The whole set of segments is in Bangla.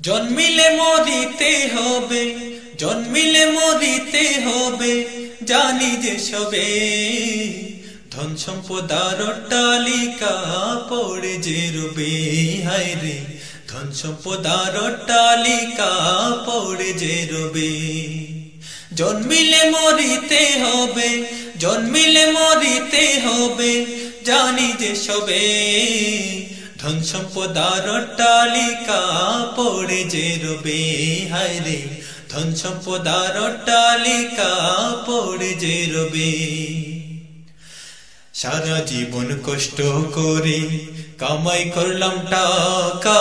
জন্মিলে মরিতে হবে, জন্মিলে মরিতে হবে, জানি যে সবে। ধন সম্পদ আর অট্টালিকা পড়ে যে রবে, হায় রে ধন সম্পদ আর অট্টালিকা পড়ে যে রবে। জন্মিলে মরিতে হবে, জন্মিলে মরিতে হবে, জানি যে সবে। ধন সম্পদ আর অট্টালিকা পড়ে যে রবে, হায় রে ধন সম্পদ আর অট্টালিকা পড়ে যে রবে। সারা জীবন কষ্ট করে কামাই করলাম টাকা,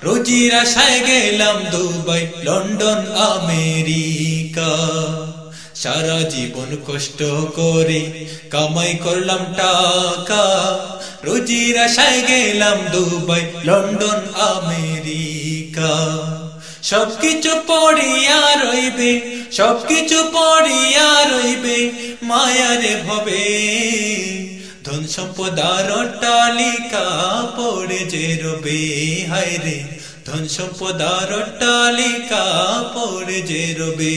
রোজির আশায় গেলাম দুবাই, লন্ডন, আমেরিকা। সারা জীবন কষ্ট করে কামাই করলাম টাকা, রোজির আশায় গেলাম দুবাই, লন্ডন, আমেরিকা। সবকিছু পড়িয়া রইবে, সবকিছু পড়িয়া রইবে মায়ারে ভবে। ধন সম্পদ আর অট্টালিকা পড়ে যে রবে, হায় রে ধন সম্পদ আর অট্টালিকা পড়ে যে রবে।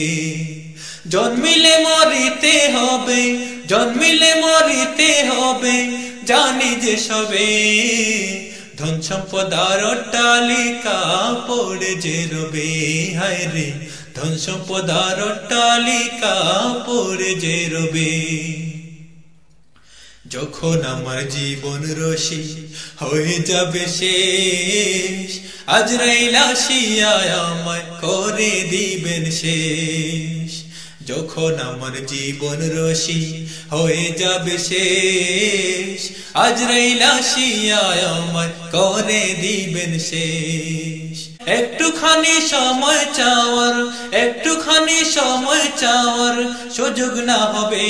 জন্মিলে মরিতে হবে, জন্মিলে মরিতে হবে, জানি যে সবে। ধন সম্পদ আর অট্টালিকা পড়ে যে রবে, হায় রে ধন সম্পদ আর অট্টালিকা পড়ে যে রবে। যখন আমার জীবন রশি হয়ে যাবে শেষ, আজরাইল আসিয়া আমায় করে দিবেন শেষ। যখন আমার জীবন রশি হয়ে যাবে শেষ, আজরাইল আসিয়া আমায় করে দিবেন শেষ। একটুখানি সময় চাওয়ার, একটুখানি সময় চাওয়ার সুযোগ না হবে।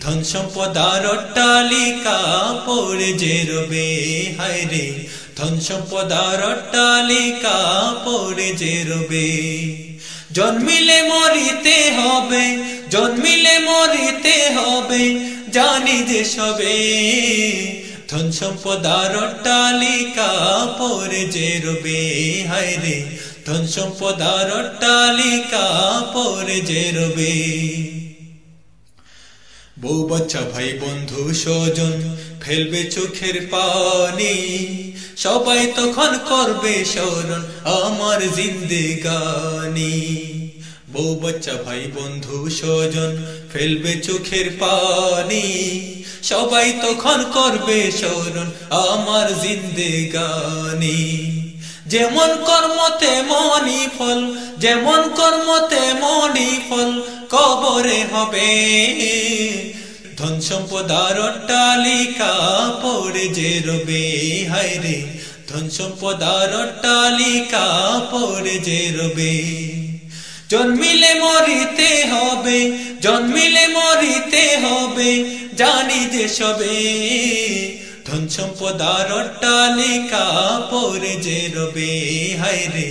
ধন সম্পদ আর অট্টালিকা পড়ে যে রবে, হায় রে ধন সম্পদ আর অট্টালিকা পড়ে যে রবে। জন্মিলে মরিতে হবে, জন্মিলে মরিতে হবে, জানি যে সবে। ধন সম্পদ আর অট্টালিকা পড়ে যে রবে, হায় রে ধন সম্পদ আর অট্টালিকা পড়ে যে রবে। বউ বাচ্চা ভাই বন্ধু স্বজন ফেলবে চোখের পানি, সবাই তখন করবে স্মরণ আমার জিন্দেগানি। বউ বাচ্চা ভাই বন্ধু স্বজন ফেলবে চোখের পানি, সবাই তখন করবে স্মরণ আমার জিন্দেগানি। যেমন কর্ম তেমনই ফল, যেমন কর্ম তেমনই ফল কবরে হবে। ধন সম্পদ আর অট্টালিকা পড়ে যে রবে, হায় রে ধন সম্পদ আর অট্টালিকা পড়ে যে রবে। জন্মিলে মরিতে হবে, জন্মিলে মরিতে হবে, জানি যে সবে। ধন সম্পদ আর অট্টালিকা পড়ে যে রবে, হায় রে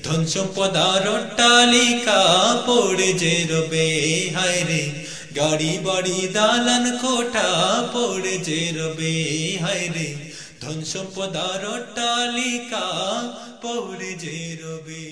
ধন সম্পদ আর অট্টালিকা পড়ে যে রবে, হায় রে গাড়ি বাড়ি দালান কোঠা পড়ে যে রবে, হায় রে ধন সম্পদ আর অট্টালিকা পড়ে যে রবে।